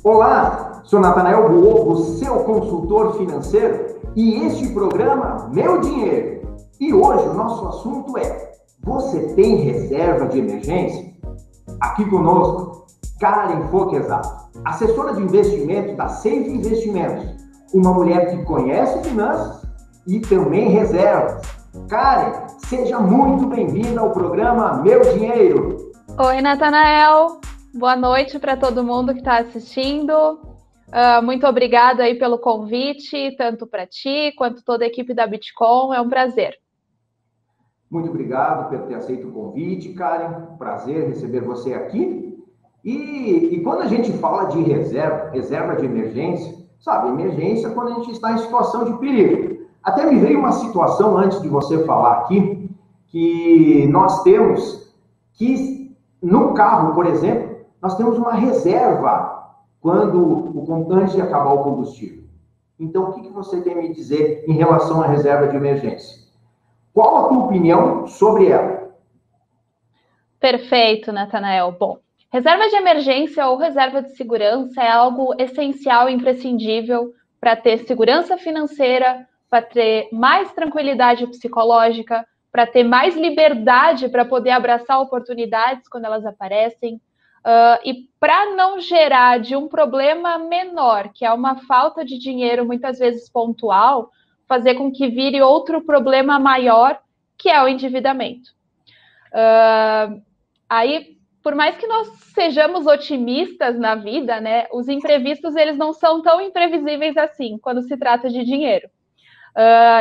Olá, sou Natanael Buogo, seu consultor financeiro, e este programa Meu Dinheiro. E hoje o nosso assunto é: você tem reserva de emergência? Aqui conosco, Karen Foquesato, assessora de investimento da Safe Investimentos, uma mulher que conhece finanças e também reservas. Karen, seja muito bem-vinda ao programa Meu Dinheiro. Oi, Natanael. Boa noite para todo mundo que está assistindo. Muito obrigada aí pelo convite, tanto para ti quanto toda a equipe da Bitcoin. É um prazer. Muito obrigado por ter aceito o convite, Karen. Prazer receber você aqui. E quando a gente fala de reserva de emergência, sabe, emergência é quando a gente está em situação de perigo. Até me veio uma situação antes de você falar aqui, que nós temos que, no carro, por exemplo, nós temos uma reserva antes de acabar o combustível. Então, o que você tem a me dizer em relação à reserva de emergência? Qual a tua opinião sobre ela? Perfeito, Natanael. Bom, reserva de emergência ou reserva de segurança é algo essencial e imprescindível para ter segurança financeira, para ter mais tranquilidade psicológica, para ter mais liberdade para poder abraçar oportunidades quando elas aparecem. E para não gerar de um problema menor, que é uma falta de dinheiro muitas vezes pontual, fazer com que vire outro problema maior, que é o endividamento. Aí, por mais que nós sejamos otimistas na vida, né, os imprevistos eles não são tão imprevisíveis assim quando se trata de dinheiro.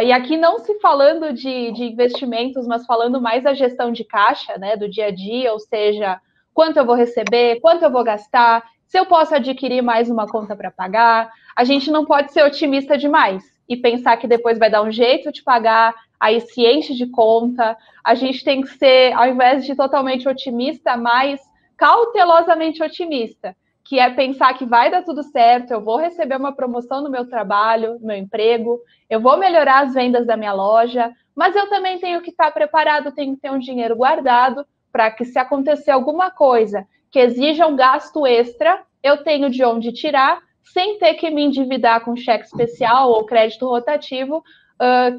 E aqui não se falando de investimentos, mas falando mais da gestão de caixa, né, do dia a dia, ou seja, quanto eu vou receber, quanto eu vou gastar, se eu posso adquirir mais uma conta para pagar. A gente não pode ser otimista demais e pensar que depois vai dar um jeito de pagar, aí se enche de conta. A gente tem que ser, ao invés de totalmente otimista, mais cautelosamente otimista, que é pensar que vai dar tudo certo, eu vou receber uma promoção no meu trabalho, no meu emprego, eu vou melhorar as vendas da minha loja, mas eu também tenho que estar preparado, tenho que ter um dinheiro guardado para que, se acontecer alguma coisa que exija um gasto extra, eu tenho de onde tirar, sem ter que me endividar com cheque especial ou crédito rotativo,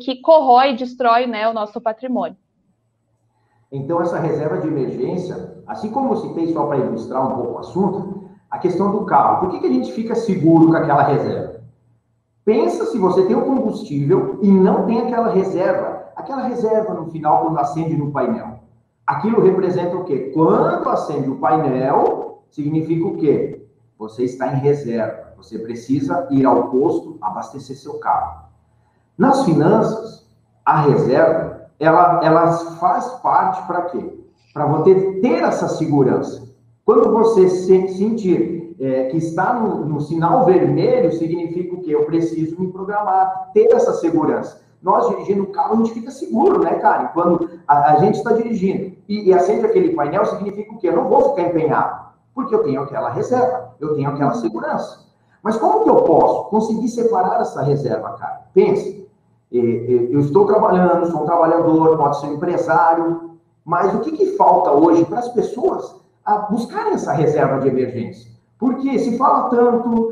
que corrói e destrói, né, o nosso patrimônio. Então, essa reserva de emergência, assim como eu citei só para ilustrar um pouco o assunto, a questão do carro. Por que a gente fica seguro com aquela reserva? Pensa se você tem o combustível e não tem aquela reserva no final quando acende no painel. Aquilo representa o quê? Quando acende o painel, significa o quê? Você está em reserva. Você precisa ir ao posto abastecer seu carro. Nas finanças, a reserva, ela faz parte para quê? Para você ter essa segurança. Quando você sentir que está no sinal vermelho, significa o quê? Eu preciso me programar, ter essa segurança. Nós, dirigindo o carro, a gente fica seguro, né, Karen? Quando a gente está dirigindo e acende aquele painel, significa o quê? Eu não vou ficar empenhado, porque eu tenho aquela reserva, eu tenho aquela segurança. Mas como que eu posso conseguir separar essa reserva, Karen? Pense, eu estou trabalhando, sou um trabalhador, pode ser um empresário, mas o que falta hoje para as pessoas a buscarem essa reserva de emergência? Porque se fala tanto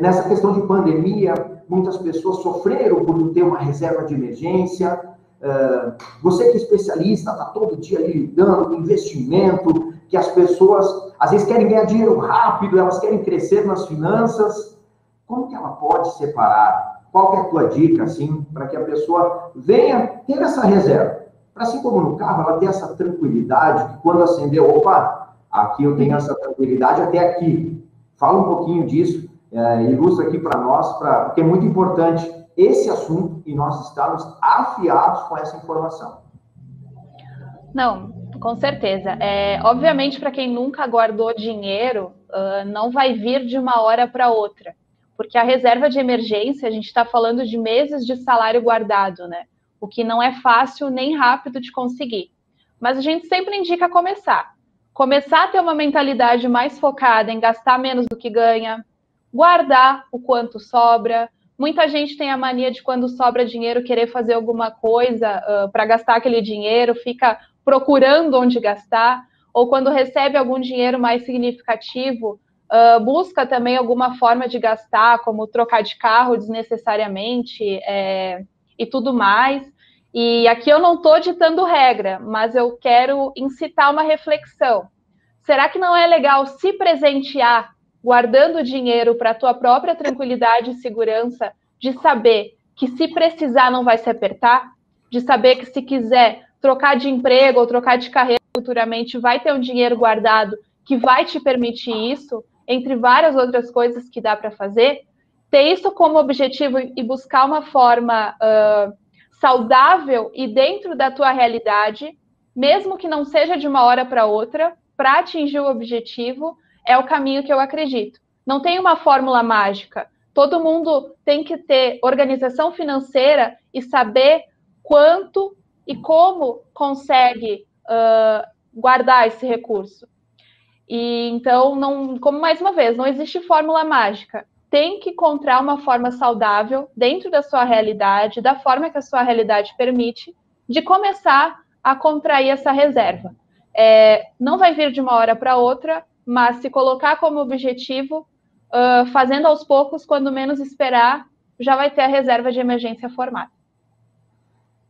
nessa questão de pandemia, muitas pessoas sofreram por não ter uma reserva de emergência. Você que é especialista, está todo dia ali lidando com investimento, que as pessoas às vezes querem ganhar dinheiro rápido, elas querem crescer nas finanças. Como que ela pode separar? Qual que é a tua dica, assim, para que a pessoa venha ter essa reserva? Para, assim como no carro, ela ter essa tranquilidade, que quando acender, opa, aqui eu tenho essa tranquilidade até aqui. Fala um pouquinho disso, ilustra aqui para nós, porque é muito importante esse assunto e nós estamos afiados com essa informação. Não, com certeza. Obviamente, para quem nunca guardou dinheiro, não vai vir de uma hora para outra. Porque a reserva de emergência, a gente está falando de meses de salário guardado, né? O que não é fácil nem rápido de conseguir. Mas a gente sempre indica começar. Começar a ter uma mentalidade mais focada em gastar menos do que ganha, guardar o quanto sobra. Muita gente tem a mania de, quando sobra dinheiro, querer fazer alguma coisa para gastar aquele dinheiro, fica procurando onde gastar, ou quando recebe algum dinheiro mais significativo, busca também alguma forma de gastar, como trocar de carro desnecessariamente e tudo mais. E aqui eu não estou ditando regra, mas eu quero incitar uma reflexão. Será que não é legal se presentear guardando dinheiro para a tua própria tranquilidade e segurança, de saber que se precisar não vai se apertar, de saber que se quiser trocar de emprego ou trocar de carreira futuramente, vai ter um dinheiro guardado que vai te permitir isso, entre várias outras coisas que dá para fazer? Ter isso como objetivo e buscar uma forma saudável e dentro da tua realidade, mesmo que não seja de uma hora para outra, para atingir o objetivo, é o caminho que eu acredito. Não tem uma fórmula mágica. Todo mundo tem que ter organização financeira e saber quanto e como consegue guardar esse recurso. E então, como mais uma vez, não existe fórmula mágica. Tem que encontrar uma forma saudável dentro da sua realidade, da forma que a sua realidade permite, de começar a contrair essa reserva. Não vai vir de uma hora para outra, mas se colocar como objetivo, fazendo aos poucos, quando menos esperar, já vai ter a reserva de emergência formada.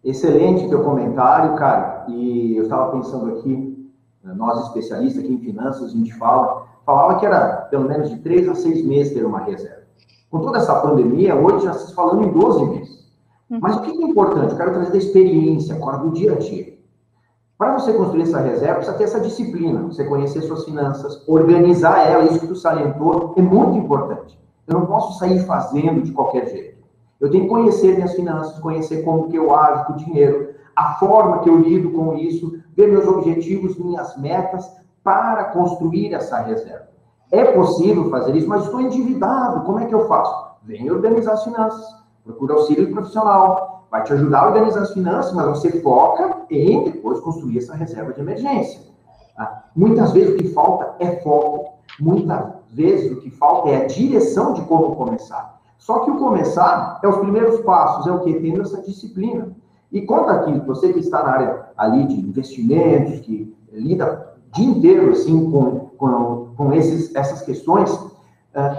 Excelente teu comentário, cara. E eu estava pensando aqui, nós especialistas aqui em finanças, a gente falava que era pelo menos de 3 a 6 meses ter uma reserva. Com toda essa pandemia, hoje já se está falando em 12 meses. Mas o que é importante? Eu quero trazer da experiência, agora do dia a dia. Para você construir essa reserva, precisa ter essa disciplina, você conhecer suas finanças, organizar ela, isso que tu salientou, é muito importante. Eu não posso sair fazendo de qualquer jeito. Eu tenho que conhecer minhas finanças, conhecer como que eu ajo com o dinheiro, a forma que eu lido com isso, ver meus objetivos, minhas metas, para construir essa reserva. É possível fazer isso, mas estou endividado, como é que eu faço? Venha organizar as finanças, procura auxílio profissional, vai te ajudar a organizar as finanças, mas você foca em depois construir essa reserva de emergência. Muitas vezes o que falta é foco, muitas vezes o que falta é a direção de como começar. Só que o começar é os primeiros passos, é o que? Tendo essa disciplina. E conta aqui, você que está na área ali de investimentos, que lida o dia inteiro assim, com essas questões,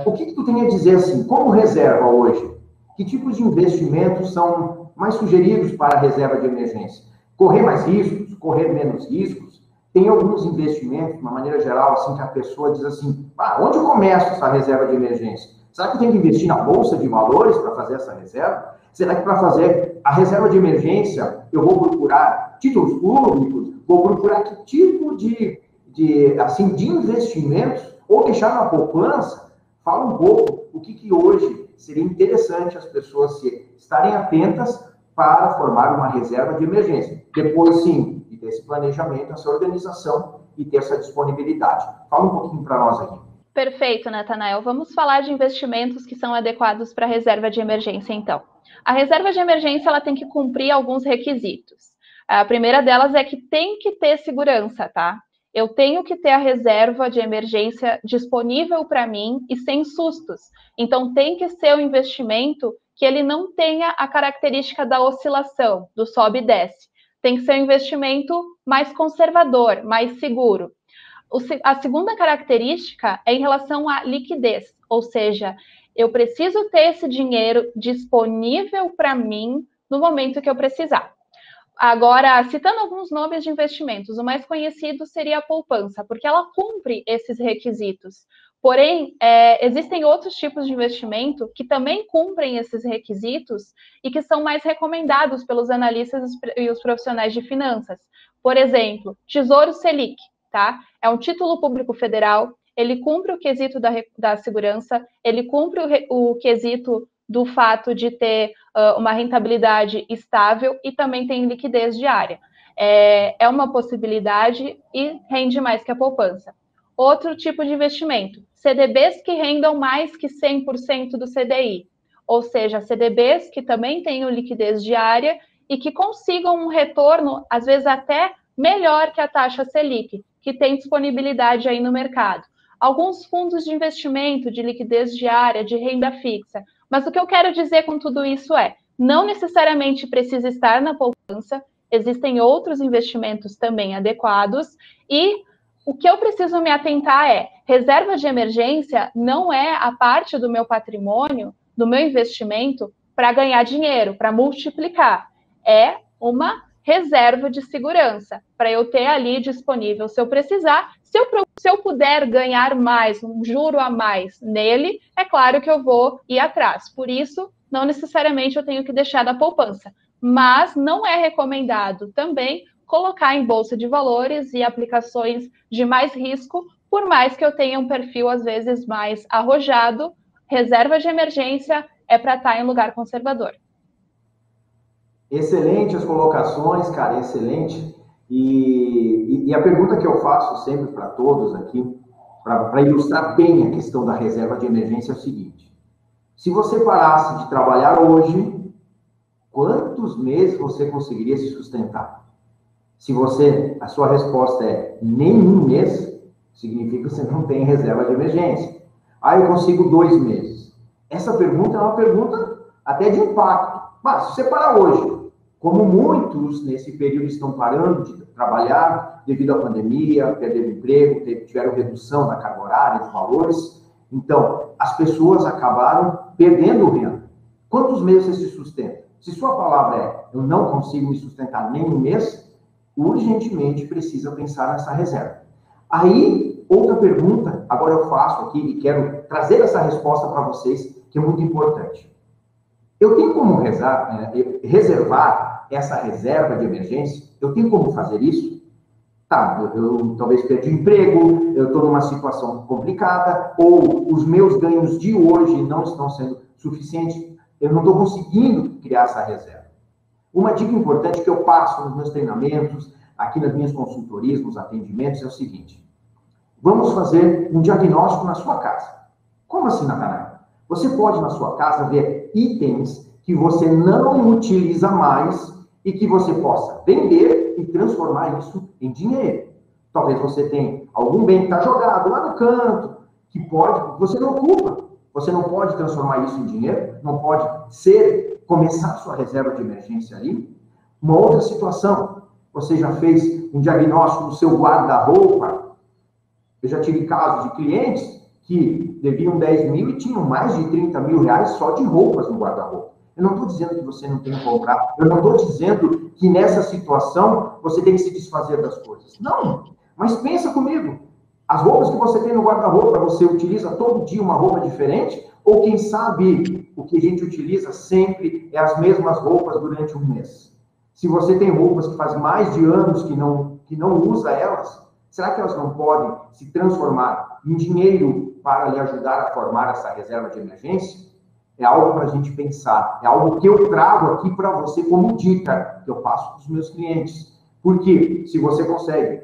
o que tu tem a dizer assim, como reserva hoje? Que tipos de investimentos são mais sugeridos para a reserva de emergência? Correr mais riscos, correr menos riscos? Tem alguns investimentos, de uma maneira geral, assim, que a pessoa diz assim, onde eu começo essa reserva de emergência? Será que eu tenho que investir na bolsa de valores para fazer essa reserva? Será que para fazer a reserva de emergência eu vou procurar títulos públicos? Vou procurar que tipo de investimentos? Ou deixar na poupança? Fala um pouco o que hoje seria interessante as pessoas estarem atentas para formar uma reserva de emergência. Depois, sim, de ter esse planejamento, essa organização e ter essa disponibilidade. Fala um pouquinho para nós aqui. Perfeito, Natanael. Vamos falar de investimentos que são adequados para a reserva de emergência, então. A reserva de emergência ela tem que cumprir alguns requisitos. A primeira delas é que tem que ter segurança, tá? Eu tenho que ter a reserva de emergência disponível para mim e sem sustos. Então, tem que ser um investimento que ele não tenha a característica da oscilação, do sobe e desce. Tem que ser um investimento mais conservador, mais seguro. A segunda característica é em relação à liquidez, ou seja, eu preciso ter esse dinheiro disponível para mim no momento que eu precisar. Agora, citando alguns nomes de investimentos, o mais conhecido seria a poupança, porque ela cumpre esses requisitos. Porém, existem outros tipos de investimento que também cumprem esses requisitos e que são mais recomendados pelos analistas e os profissionais de finanças. Por exemplo, Tesouro Selic. Tá? É um título público federal, ele cumpre o quesito da segurança, ele cumpre o quesito do fato de ter uma rentabilidade estável e também tem liquidez diária. É uma possibilidade e rende mais que a poupança. Outro tipo de investimento, CDBs que rendam mais que 100% do CDI, ou seja, CDBs que também tenham liquidez diária e que consigam um retorno, às vezes até melhor que a taxa Selic, que tem disponibilidade aí no mercado. Alguns fundos de investimento, de liquidez diária, de renda fixa. Mas o que eu quero dizer com tudo isso não necessariamente precisa estar na poupança, existem outros investimentos também adequados e o que eu preciso me atentar é, reserva de emergência não é a parte do meu patrimônio, do meu investimento, para ganhar dinheiro, para multiplicar. É uma reserva de segurança, para eu ter ali disponível se eu precisar. Se eu puder ganhar mais, um juro a mais nele, é claro que eu vou ir atrás. Por isso, não necessariamente eu tenho que deixar da poupança. Mas não é recomendado também colocar em bolsa de valores e aplicações de mais risco, por mais que eu tenha um perfil, às vezes, mais arrojado, reserva de emergência é para estar em lugar conservador. Excelente as colocações, cara, excelente. E a pergunta que eu faço sempre para todos aqui, para ilustrar bem a questão da reserva de emergência, é o seguinte: se você parasse de trabalhar hoje, quantos meses você conseguiria se sustentar? Se a sua resposta é nenhum mês, significa que você não tem reserva de emergência. Eu consigo 2 meses. Essa pergunta é uma pergunta até de impacto. Mas se você parar hoje, como muitos nesse período estão parando de trabalhar devido à pandemia, perderam emprego, tiveram redução da carga horária, de valores, então as pessoas acabaram perdendo renda. Quantos meses você se sustenta? Se sua palavra é eu não consigo me sustentar nem um mês, urgentemente precisa pensar nessa reserva. Aí, outra pergunta, agora eu faço aqui e quero trazer essa resposta para vocês, que é muito importante. Eu tenho como reservar essa reserva de emergência? Eu tenho como fazer isso? Tá, eu talvez perdi o emprego, eu estou numa situação complicada, ou os meus ganhos de hoje não estão sendo suficientes, eu não estou conseguindo criar essa reserva. Uma dica importante que eu passo nos meus treinamentos, aqui nas minhas consultorias, nos atendimentos, é o seguinte: vamos fazer um diagnóstico na sua casa. Como assim, Natanael? Você pode, na sua casa, ver itens que você não utiliza mais e que você possa vender e transformar isso em dinheiro. Talvez você tenha algum bem que está jogado lá no canto, que você não ocupa. Você não pode transformar isso em dinheiro, não pode começar sua reserva de emergência ali. Uma outra situação, você já fez um diagnóstico do seu guarda-roupa? Eu já tive casos de clientes que deviam 10 mil e tinham mais de 30 mil reais só de roupas no guarda-roupa. Eu não estou dizendo que você não tem que comprar, eu não estou dizendo que nessa situação você tem que se desfazer das coisas. Não, mas pensa comigo. As roupas que você tem no guarda-roupa, você utiliza todo dia uma roupa diferente? Ou quem sabe o que a gente utiliza sempre é as mesmas roupas durante um mês? Se você tem roupas que faz mais de anos que não usa elas, será que elas não podem se transformar em dinheiro para lhe ajudar a formar essa reserva de emergência? É algo para a gente pensar, é algo que eu trago aqui para você como dica, que eu passo para os meus clientes. Porque se você consegue,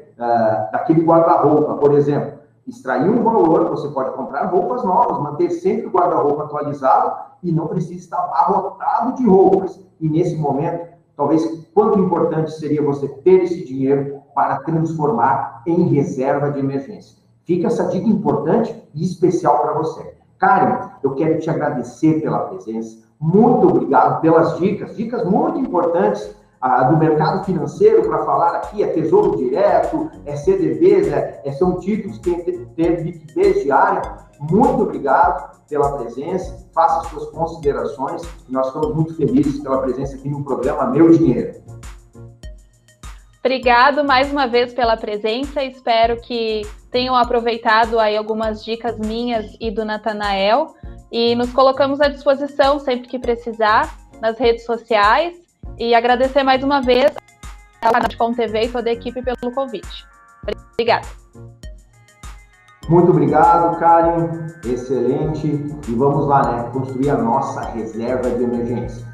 daquele guarda-roupa, por exemplo, extrair um valor, você pode comprar roupas novas, manter sempre o guarda-roupa atualizado e não precisa estar abarrotado de roupas. E nesse momento, talvez, quanto importante seria você ter esse dinheiro para transformar em reserva de emergência. Fica essa dica importante e especial para você. Karen, eu quero te agradecer pela presença. Muito obrigado pelas dicas muito importantes do mercado financeiro para falar aqui. É Tesouro Direto, é CDBs, são títulos que têm liquidez diária. Muito obrigado pela presença. Faça suas considerações. Nós estamos muito felizes pela presença aqui no programa Meu Dinheiro. Obrigado mais uma vez pela presença. Espero que tenham aproveitado aí algumas dicas minhas e do Natanael. E nos colocamos à disposição sempre que precisar nas redes sociais. E agradecer mais uma vez ao canal de Com TV e toda a equipe pelo convite. Obrigada. Muito obrigado, Karen. Excelente. E vamos lá, construir a nossa reserva de emergência.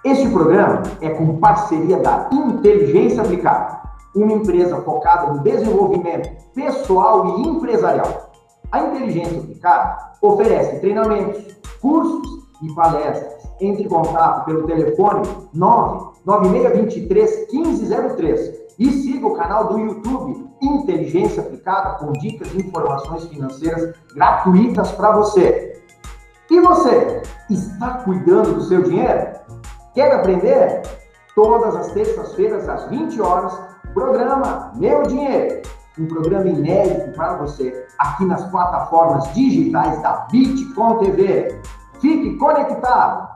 Este programa é com parceria da Inteligência Aplicada, uma empresa focada no desenvolvimento pessoal e empresarial. A Inteligência Aplicada oferece treinamentos, cursos e palestras. Entre em contato pelo telefone 99623-1503 e siga o canal do YouTube Inteligência Aplicada com dicas e informações financeiras gratuitas para você. E você, está cuidando do seu dinheiro? Quer aprender? Todas as terças-feiras, às 20 horas, programa Meu Dinheiro. um programa inédito para você aqui nas plataformas digitais da Bitkom TV. Fique conectado!